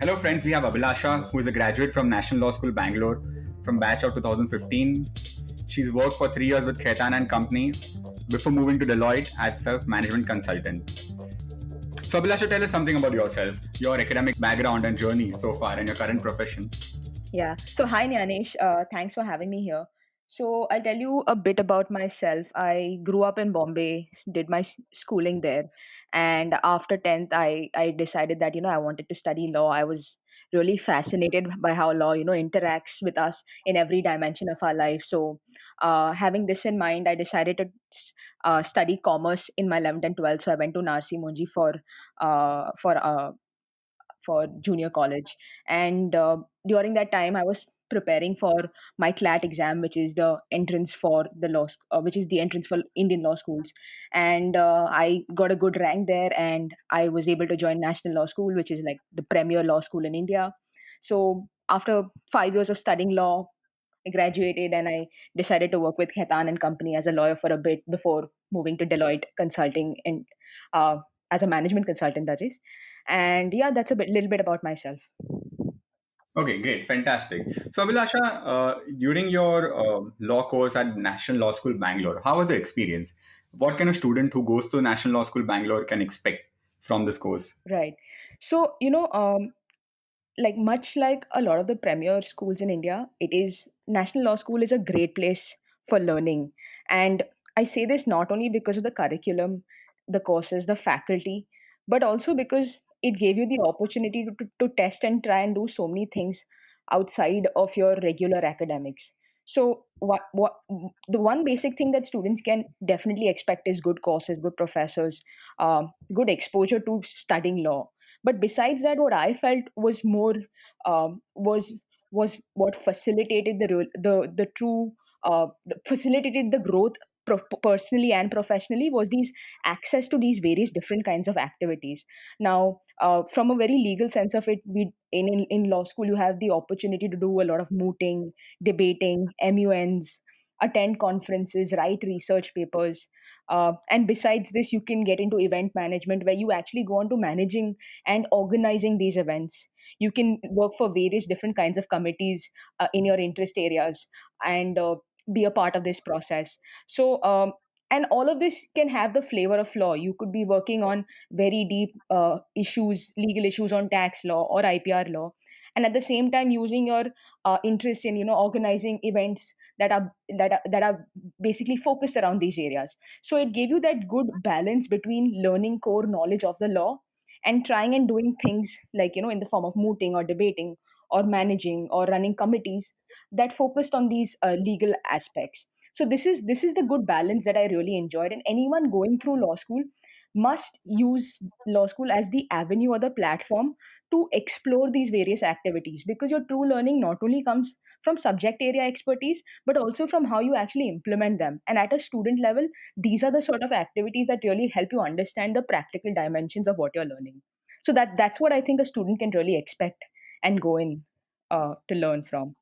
Hello, friends. We have Abhilasha, who is a graduate from National Law School, Bangalore, from batch of 2015. She's worked for 3 years with Khaitan and Company before moving to Deloitte as a management consultant. So, Abhilasha, tell us something about yourself, your academic background and journey so far, and your current profession. Yeah. So, hi, Nyanesh. Thanks for having me here. So, I'll tell you a bit about myself. I grew up in Bombay, did my schooling there. And after 10th, I decided that, I wanted to study law. I was really fascinated by how law, interacts with us in every dimension of our life. So, having this in mind, I decided to study commerce in my 11th and 12th. So, I went to Narsi Monji for junior college. And during that time, I was preparing for my CLAT exam, which is the entrance for the which is the entrance for Indian law schools. And I got a good rank there, and I was able to join National Law School, which is like the premier law school in India. So after 5 years of studying law, I graduated and I decided to work with Khaitan and Company as a lawyer for a bit before moving to Deloitte Consulting and uh, as a management consultant, that is. And yeah, that's little bit about myself. Okay, great, fantastic. So, Abhilasha, during your law course at National Law School, Bangalore, how was the experience? What kind of student who goes to National Law School, Bangalore can expect from this course? Right. So, like much like a lot of the premier schools in India, it is National Law School is a great place for learning. And I say this not only because of the curriculum, the courses, the faculty, but also because it gave you the opportunity to test and try and do so many things outside of your regular academics. So what the one basic thing that students can definitely expect is good courses, good professors, good exposure to studying law. But besides that, what I felt was more um, was was what facilitated the true facilitated the growth personally and professionally was these access to these various different kinds of activities. Now, from a very legal sense of it, we in law school you have the opportunity to do a lot of mooting, debating, MUNs, attend conferences, write research papers. And besides this, you can get into event management where you actually go on to managing and organizing these events. You can work for various different kinds of committees in your interest areas and be a part of this process. So, and all of this can have the flavor of law. You could be working on very deep issues, legal issues on tax law or IPR law, and at the same time using your interest in organizing events that are basically focused around these areas. So it gave you that good balance between learning core knowledge of the law and trying and doing things like in the form of mooting or debating or managing or running committees that focused on these legal aspects. So this is the good balance that I really enjoyed, and anyone going through law school must use law school as the avenue or the platform to explore these various activities, because your true learning not only comes from subject area expertise but also from how you actually implement them. And at a student level, these are the sort of activities that really help you understand the practical dimensions of what you're learning. So that's what I think a student can really expect and go in to learn from.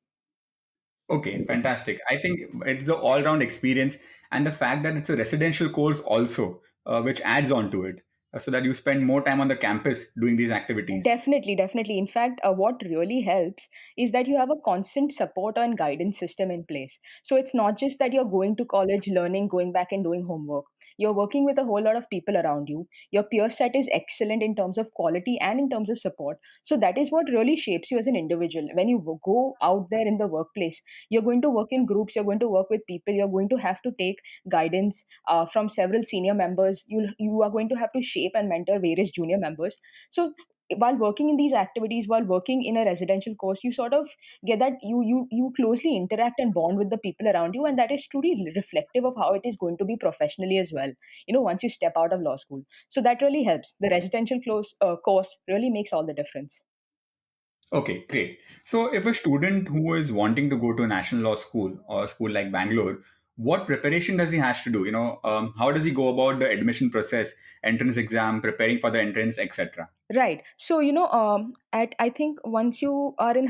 Okay, fantastic. I think it's the all-round experience and the fact that it's a residential course also, which adds on to it, so that you spend more time on the campus doing these activities. Definitely, definitely. In fact, what really helps is that you have a constant support and guidance system in place. So it's not just that you're going to college, learning, going back and doing homework. You're working with a whole lot of people around you. Your peer set is excellent in terms of quality and in terms of support. So that is what really shapes you as an individual. When you go out there in the workplace, you're going to work in groups, you're going to work with people, you're going to have to take guidance from several senior members. You are going to have to shape and mentor various junior members. So while working in these activities, while working in a residential course, you sort of get that you closely interact and bond with the people around you, and that is truly reflective of how it is going to be professionally as well, once you step out of law school. So that really helps. The residential course really makes all the difference. Okay, great. So, if a student who is wanting to go to a national law school or a school like Bangalore, what preparation does he has to do? How does he go about the admission process, entrance exam, preparing for the entrance, etc.? Right. So, at I think once you are in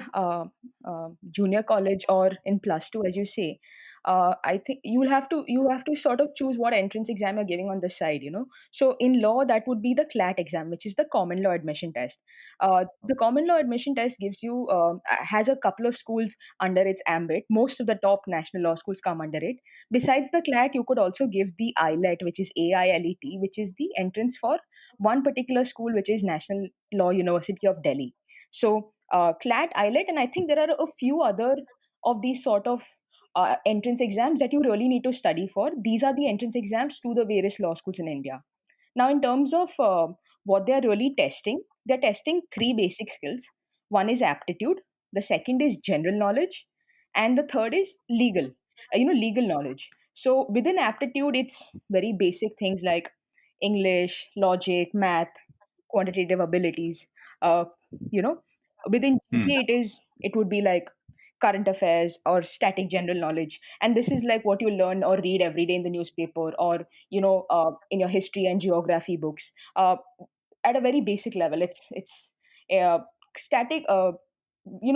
junior college or in plus two, as you say, I think you have to sort of choose what entrance exam you're giving on the side, you know. So in law, that would be the CLAT exam, which is the common law admission test. The common law admission test gives you has a couple of schools under its ambit. Most of the top national law schools come under it. Besides the CLAT, you could also give the ILET, which is AILET, which is the entrance for one particular school, which is National Law University of Delhi. So CLAT, ILET, and I think there are a few other of these sort of entrance exams that you really need to study for. These are the entrance exams to the various law schools in India. Now, in terms of what they are really testing, they're testing three basic skills. One is aptitude, the second is general knowledge, and the third is legal knowledge. So within aptitude, it's very basic things like English, logic, math, quantitative abilities. Uh, you know, within Hmm. GK, it would be like current affairs or static general knowledge, and this is like what you learn or read every day in the newspaper, or in your history and geography books. At a very basic level, it's uh, static.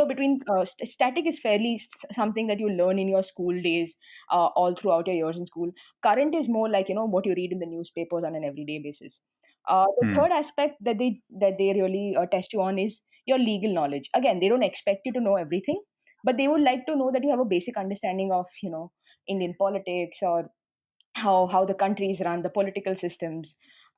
Between static is fairly something that you learn in your school days, all throughout your years in school. Current is more like what you read in the newspapers on an everyday basis. The Hmm. third aspect that they really test you on is your legal knowledge. Again, they don't expect you to know everything, but they would like to know that you have a basic understanding of Indian politics, or how the country is run, the political systems.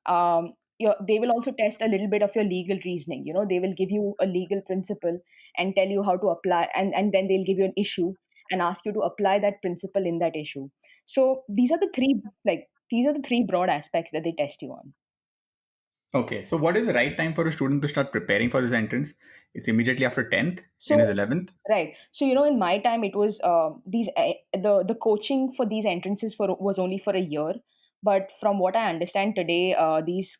They will also test a little bit of your legal reasoning. They will give you a legal principle and tell you how to apply, and then they'll give you an issue and ask you to apply that principle in that issue. So these are the three broad aspects that they test you on. Okay, so what is the right time for a student to start preparing for this entrance? It's immediately after 10th, in his So 11th? right. So in my time, it was the coaching for these entrances was only for a year. But from what I understand today, these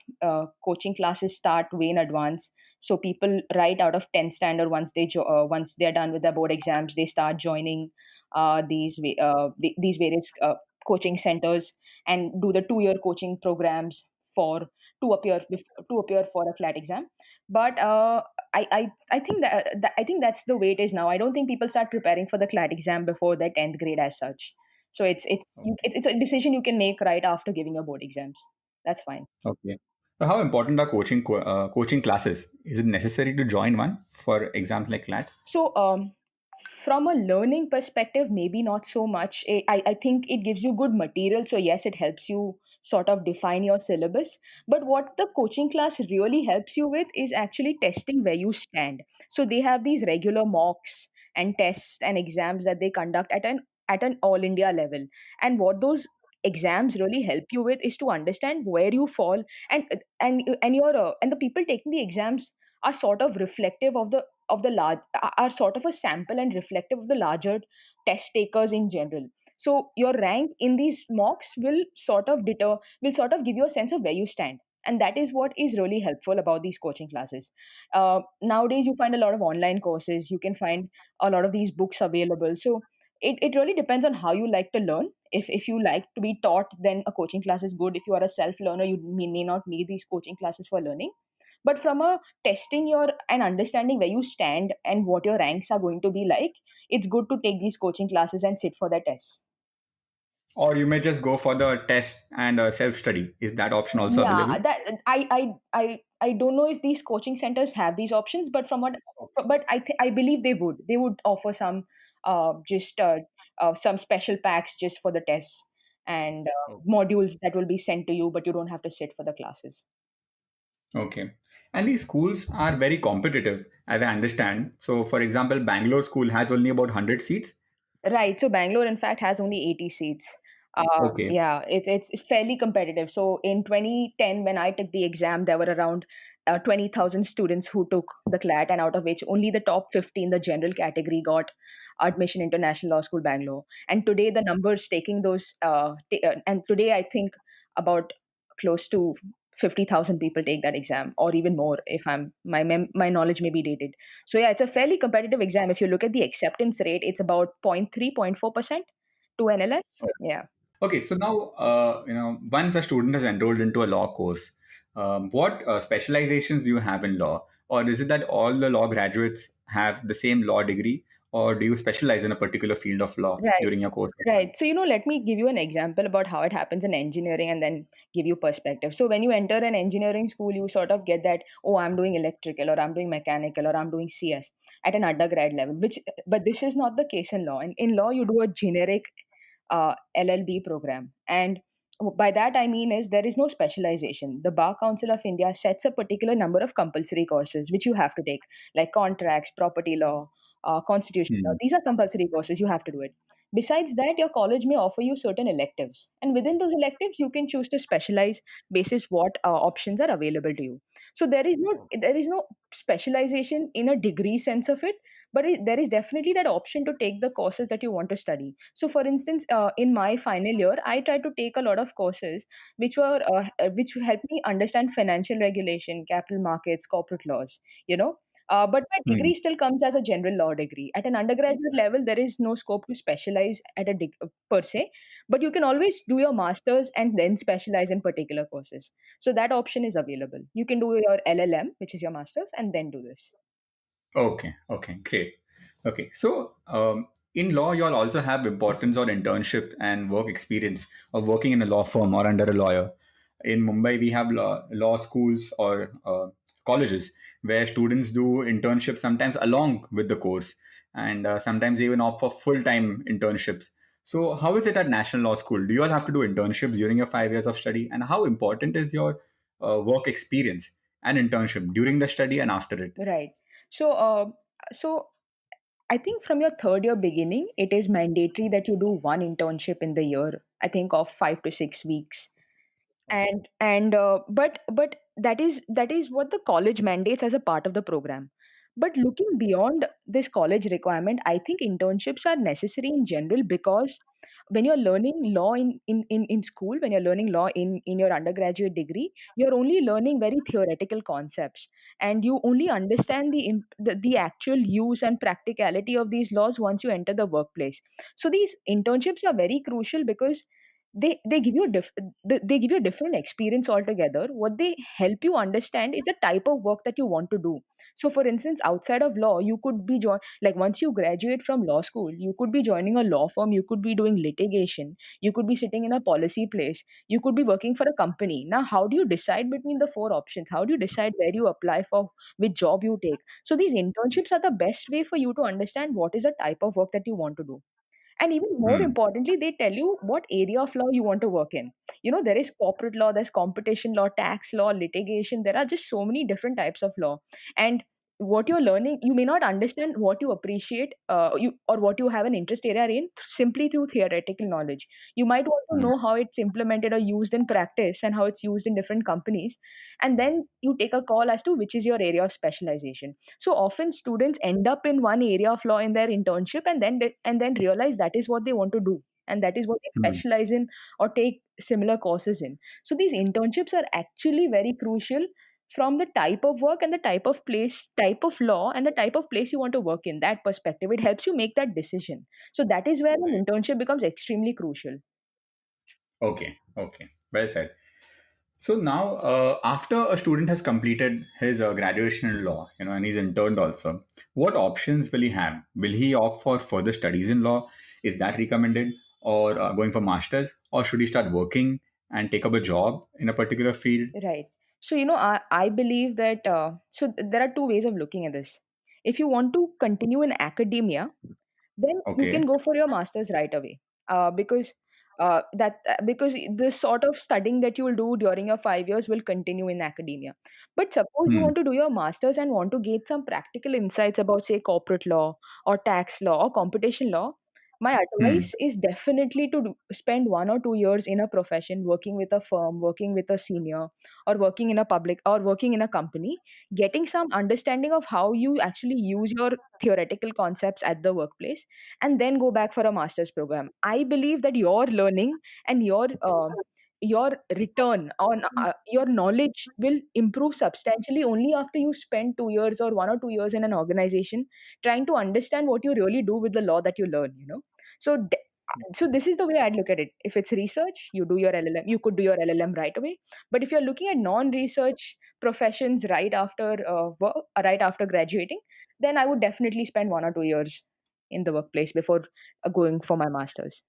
coaching classes start way in advance. So people right out of 10th standard, once they're done with their board exams, they start joining these various coaching centers and do the 2-year coaching programs for to appear for a CLAT exam. But I think I think that's the way it is now. I don't think people start preparing for the CLAT exam before their 10th grade as such. So it's a decision you can make right after giving your board exams. That's fine. Okay. So how important are coaching classes? Is it necessary to join one for exams like CLAT? So, from a learning perspective, maybe not so much. I think it gives you good material. So, yes, it helps you sort of define your syllabus. But what the coaching class really helps you with is actually testing where you stand. So, they have these regular mocks and tests and exams that they conduct at an all India level. And what those exams really help you with is to understand where you fall, and the people taking the exams are sort of reflective of the large are sort of a sample and reflective of the larger test takers in general. So your rank in these mocks will sort of give you a sense of where you stand, and that is what is really helpful about these coaching classes. Nowadays you find a lot of online courses, you can find a lot of these books available. So it really depends on how you like to learn. If you like to be taught, then a coaching class is good. If you are a self learner, you may not need these coaching classes for learning. But from a testing your and understanding where you stand and what your ranks are going to be like, it's good to take these coaching classes and sit for the tests. Or you may just go for the test and self study. Is that option also Yeah, available? that I don't know if these coaching centers have these options, but I believe they would offer some special packs just for the tests and modules that will be sent to you, but you don't have to sit for the classes. Okay. And these schools are very competitive, as I understand. So, for example, Bangalore school has only about 100 seats. Right. So Bangalore, in fact, has only 80 seats. Okay. Yeah, it's fairly competitive. So in 2010, when I took the exam, there were around 20,000 students who took the CLAT, and out of which only the top 50 in the general category got admission into National Law School Bangalore. And today, the numbers taking and today I think about close to 50,000 people take that exam, or even more if my knowledge may be dated. So yeah, it's a fairly competitive exam. If you look at the acceptance rate, it's about 0.3, 0.4% to NLS. Yeah. Okay, so now, once a student has enrolled into a law course, what specializations do you have in law? Or is it that all the law graduates have the same law degree? or do you specialize in a particular field of law Right. during your course? Right. So, let me give you an example about how it happens in engineering and then give you perspective. So, when you enter an engineering school, you sort of get that, oh, I'm doing electrical or I'm doing mechanical or I'm doing CS at an undergrad level, but this is not the case in law. In law, you do a generic LLB program. And by that I mean is there is no specialization. The Bar Council of India sets a particular number of compulsory courses which you have to take, like contracts, property law, constitution law. Hmm. These are compulsory courses. You have to do it. Besides that, your college may offer you certain electives, and within those electives, you can choose to specialize basis what options are available to you. So there is no specialization in a degree sense of it, but there is definitely that option to take the courses that you want to study. So for instance, in my final year I tried to take a lot of courses which helped me understand financial regulation, capital markets, corporate laws, you know. But my Hmm. degree still comes as a general law degree. At an undergraduate level, there is no scope to specialize per se, but you can always do your masters and then specialize in particular courses. So that option is available. You can do your LLM, which is your masters, and then do this. Okay, okay, great. Okay, so in law, you all also have importance on internship and work experience of working in a law firm or under a lawyer. In Mumbai, we have law schools or colleges where students do internships sometimes along with the course, and sometimes even opt for full time internships. So, how is it at National Law School? Do you all have to do internships during your 5 years of study? And how important is your work experience and internship during the study and after it? Right. So, so I think from your third year beginning, it is mandatory that you do one internship in the year. I think of 5 to 6 weeks, but that is what the college mandates as a part of the program. But looking beyond this college requirement, I think internships are necessary in general, because when you're learning law in school, when you're learning law in your undergraduate degree, you're only learning very theoretical concepts, and you only understand the actual use and practicality of these laws once you enter the workplace. So these internships are very crucial because they give you they give you a different experience altogether. What they help you understand is the type of work that you want to do. So for instance, outside of law, you could be like once you graduate from law school, you could be joining a law firm, you could be doing litigation, you could be sitting in a policy place, you could be working for a company. Now how do you decide between the four options? How do you decide where you apply for, which job you take? So these internships are the best way for you to understand what is the type of work that you want to do. And even more Hmm. importantly, they tell you what area of law you want to work in. There is corporate law, there's competition law, tax law, litigation. There are just so many different types of law. And what you're learning, you may not understand what you appreciate, or what you have an interest area in simply through theoretical knowledge. You might want to Hmm. know how it's implemented or used in practice and how it's used in different companies. And then you take a call as to which is your area of specialization. So often students end up in one area of law in their internship, and then realize that is what they want to do, and that is what they Hmm. specialize in or take similar courses in. So these internships are actually very crucial from the type of work and the type of law and the type of place you want to work in. That perspective, it helps you make that decision. So that is where an internship becomes extremely crucial. Okay, okay, well said. So now, after a student has completed his graduation in law, and he's interned also, what options will he have? Will he opt for further studies in law? Is that recommended, or going for masters, or should he start working and take up a job in a particular field? Right. So, I believe that there are two ways of looking at this. If you want to continue in academia, then you Okay. can go for your masters right away. Because the sort of studying that you will do during your 5 years will continue in academia. But suppose you Hmm. want to do your masters and want to gain some practical insights about, say, corporate law or tax law or competition law. My Hmm. advice is definitely to spend 1 or 2 years in a profession, working with a firm, working with a senior, or working in a public or working in a company, getting some understanding of how you actually use your theoretical concepts at the workplace, and then go back for a master's program. I believe that your learning and your return on your knowledge will improve substantially only after you spend 2 years or 1 or 2 years in an organization trying to understand what you really do with the law that you learn. So so this is the way I'd look at it. If it's research, you do your LLM. You could do your LLM right away. But if you're looking at non-research professions right after right after graduating, then I would definitely spend 1 or 2 years. in the workplace before going for my master's.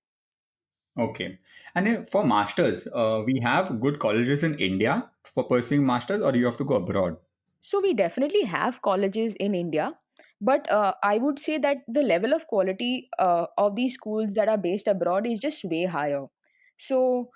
Okay. And for masters, we have good colleges in India for pursuing masters, or you have to go abroad? So we definitely have colleges in India, but I would say that the level of quality of these schools that are based abroad is just way higher. So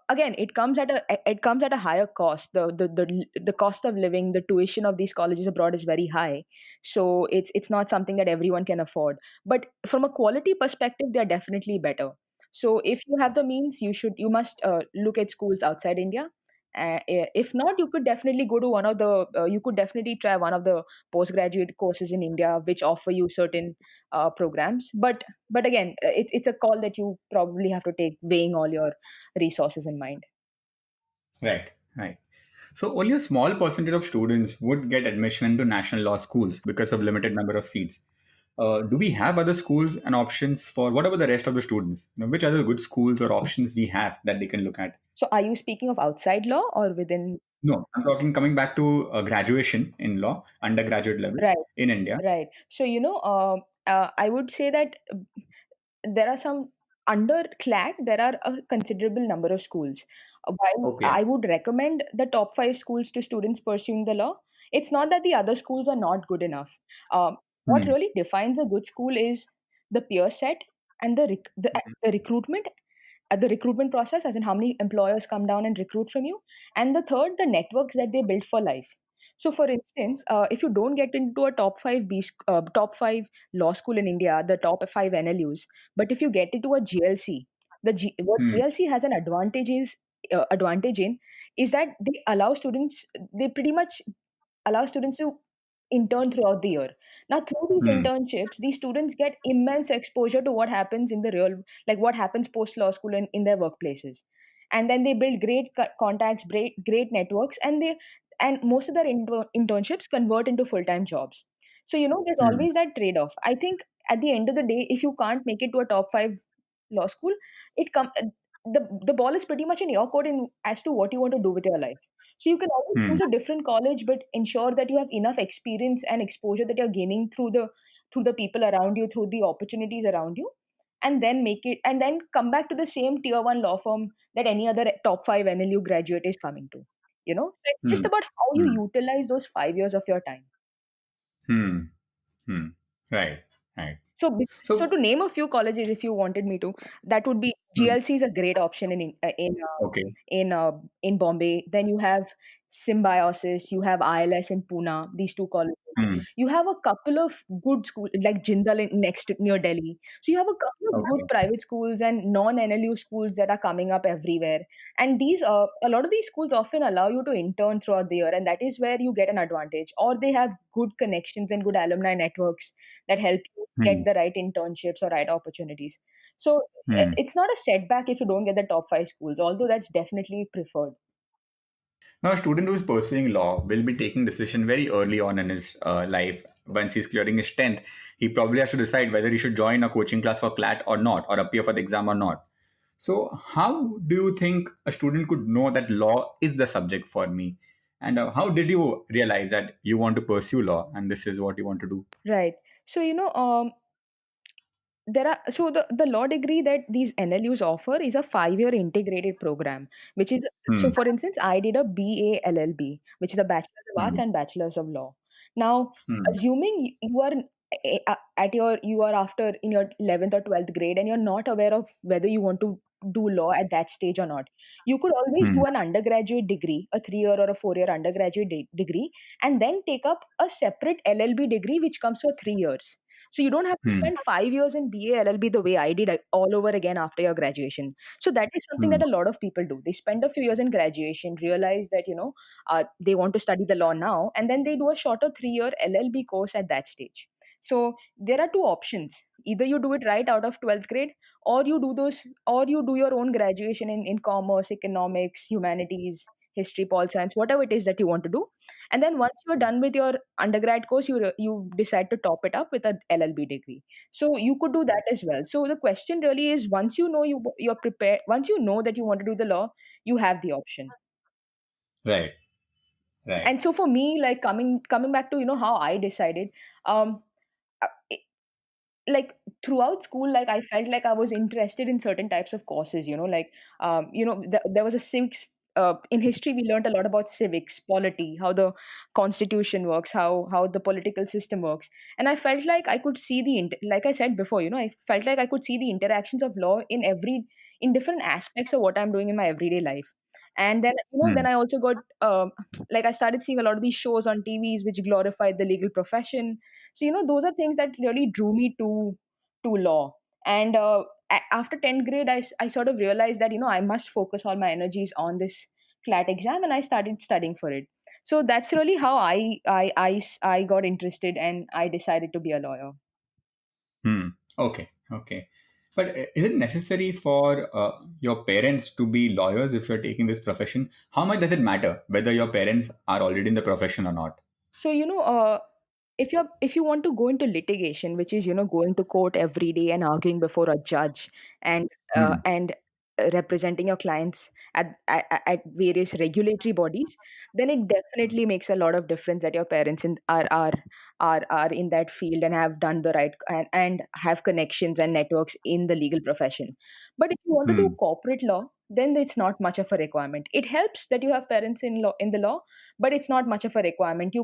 again, it comes at a higher cost. The cost of living, the tuition of these colleges abroad is very high. So it's not something that everyone can afford. But from a quality perspective, they are definitely better. So if you have the means, you must look at schools outside India. If not, you could definitely go to one of the you could definitely try one of the postgraduate courses in India which offer you certain programs. But again, it's a call that you probably have to take, weighing all your resources in mind. Right, right. So only a small percentage of students would get admission into national law schools because of limited number of seats. Do we have other schools and options for whatever the rest of the students? Which other good schools or options we have that they can look at? So are you speaking of outside law or within? No, I'm talking coming back to graduation in law, undergraduate level Right, in India. right. So I would say that there are some under CLAT, there are a considerable number of schools. While Okay. I would recommend the top five schools to students pursuing the law, it's not that the other schools are not good enough. What Hmm. really defines a good school is the peer set and the recruitment at the recruitment process, as in how many employers come down and recruit from you, and the third, the networks that they build for life. So for instance, if you don't get into a top 5 law school in India, the top 5 NLUs, but if you get into a GLC, what Hmm. GLC has an advantage in is that they pretty much allow students to intern throughout the year. Now, through these Hmm. internships, these students get immense exposure to what happens in the real, like what happens post law school in their workplaces, and then they build great contacts, great networks, and most of their internships convert into full time jobs. So there's Hmm. always that trade off. I think at the end of the day, if you can't make it to a top 5 law school, it come the ball is pretty much in your court in as to what you want to do with your life. So you can always Hmm. choose a different college, but ensure that you have enough experience and exposure that you're gaining through the people around you, through the opportunities around you, and then make it, and then come back to the same tier one law firm that any other top 5 NLU graduate is coming to. So it's just Hmm. about how you Hmm. utilize those 5 years of your time. Hmm. Hmm. Right. Right. So So. to name a few colleges, if you wanted me to, that would be Hmm. GLC is a great option Okay. in Bombay. Then you have Symbiosis, you have ILS in Pune. These two colleges. Hmm. You have a couple of good schools like Jindal next near Delhi. So you have a couple of good Okay. private schools and non-NLU schools that are coming up everywhere. And a lot of these schools often allow you to intern throughout the year, and that is where you get an advantage. Or they have good connections and good alumni networks that help you get Hmm. the right internships or right opportunities. So Hmm. it's not a setback if you don't get the top 5 schools, although that's definitely preferred. Now, a student who is pursuing law will be taking decision very early on in his life. Once he's clearing his 10th, he probably has to decide whether he should join a coaching class for CLAT or not, or appear for the exam or not. So, how do you think a student could know that law is the subject for me? And how did you realize that you want to pursue law and this is what you want to do? Right. So there are so the law degree that these NLUs offer is a 5-year integrated program, which is, Hmm. so for instance, I did a BA LLB, which is a Bachelor's of Arts Hmm. and Bachelor's of Law. Now, Hmm. assuming you are you are after in your 11th or 12th grade and you're not aware of whether you want to do law at that stage or not, you could always Hmm. do an undergraduate degree, a 3-year or a 4-year undergraduate degree, and then take up a separate LLB degree which comes for 3 years. So you don't have to Hmm. spend 5 years in BA LLB the way I did, all over again after your graduation. So that is something Hmm. that a lot of people do. They spend a few years in graduation, realize that they want to study the law now, and then they do a shorter 3-year LLB course at that stage. So there are two options. Either you do it right out of 12th grade, or you do your own graduation in commerce, economics, humanities, history, pol science, whatever it is that you want to do. And then once you're done with your undergrad course, you decide to top it up with a LLB degree. So you could do that as well. So the question really is, once you know you're prepared, once you know that you want to do the law, you have the option. Right. Right. And so for me, like coming back to how I decided, um like throughout school, like I felt like I was interested in certain types of courses, like there was a civics. In history, we learned a lot about civics, polity, how the constitution works, how the political system works, and I felt like I could see like I said before, I felt like I could see the interactions of law in different aspects of what I'm doing in my everyday life. And then Hmm. then I also got like I started seeing a lot of these shows on TVs which glorified the legal profession. So those are things that really drew me to law. And after 10th grade, I sort of realized that I must focus all my energies on this CLAT exam, and I started studying for it. So that's really how I got interested, and I decided to be a lawyer. Hmm. Okay. Okay. But is it necessary for your parents to be lawyers if you're taking this profession? How much does it matter whether your parents are already in the profession or not? So if you want to go into litigation, which is going to court every day and arguing before a judge, and Hmm. representing your clients at various regulatory bodies, then it definitely makes a lot of difference that your parents are in that field and have done the right, and have connections and networks in the legal profession. But if you want to do Hmm. corporate law, then it's not much of a requirement. It helps that you have parents in the law, but it's not much of a requirement.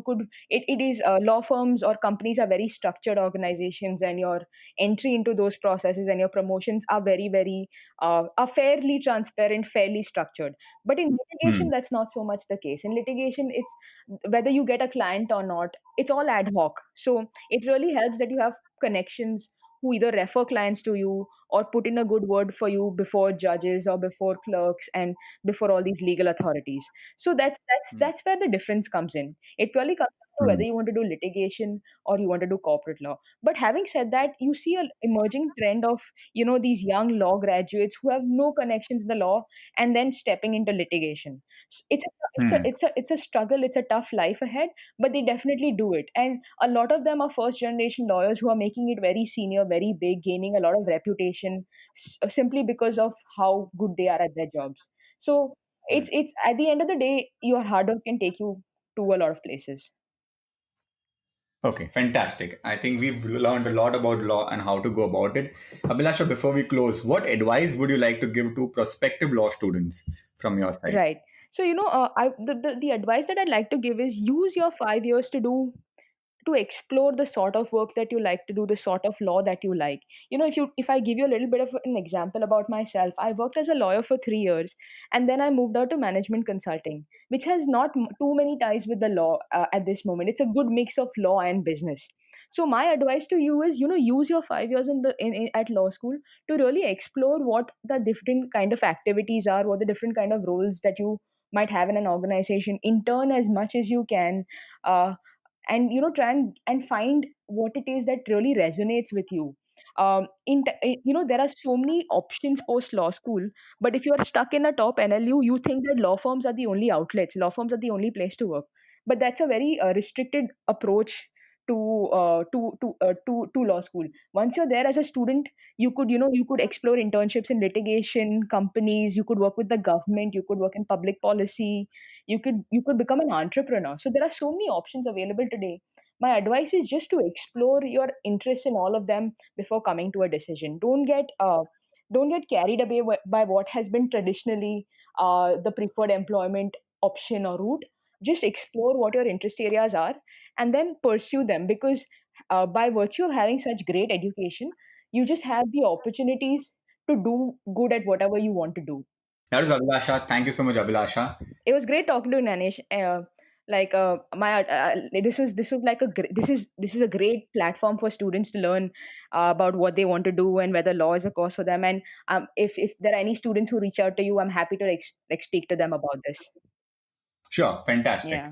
It is law firms or companies are very structured organizations, and your entry into those processes and your promotions are very are fairly transparent, fairly structured. But in litigation, Hmm. that's not so much the case. In litigation, it's whether you get a client or not, it's all ad hoc. So it really helps that you have connections who either refer clients to you or put in a good word for you before judges or before clerks and before all these legal authorities. So that's where the difference comes in. It purely comes down to Hmm. whether you want to do litigation or you want to do corporate law. But having said that, you see an emerging trend of these young law graduates who have no connections in the law and then stepping into litigation. Hmm. It's a struggle. It's a tough life ahead, but they definitely do it. And a lot of them are first generation lawyers who are making it very senior, very big, gaining a lot of reputation simply because of how good they are at their jobs. So it's at the end of the day, your hard work can take you to a lot of places. Okay, fantastic. I think we've learned a lot about law and how to go about it. Abhilasha, before we close, what advice would you like to give to prospective law students from your side? Right. So the advice that I'd like to give is use your 5 years to explore the sort of work that you like to do, the sort of law that you like. If I give you a little bit of an example about myself, I worked as a lawyer for 3 years, and then I moved out to management consulting, which has not too many ties with the law at this moment. It's a good mix of law and business. So my advice to you is, use your 5 years at law school to really explore what the different kind of activities are, what the different kind of roles that you might have in an organization. Intern as much as you can, uh, and try and find what it is that really resonates with you. There are so many options post law school, but if you are stuck in a top NLU, you think that law firms are the only outlets, law firms are the only place to work. But that's a very restricted approach to law school. Once you're there as a student, you could explore internships in litigation companies, you could work with the government, you could work in public policy, you could become an entrepreneur. So there are so many options available today. My advice is just to explore your interest in all of them before coming to a decision. Don't get carried away by what has been traditionally the preferred employment option or route. Just explore what your interest areas are and then pursue them, because by virtue of having such great education, you just have the opportunities to do good at whatever you want to do. That is Abhilasha. Thank you so much, Abhilasha. It was great talking to you, Nanesh. My this was like this is a great platform for students to learn about what they want to do and whether law is a course for them. And if there are any students who reach out to you, I'm happy to speak to them about this. Sure, fantastic. Yeah.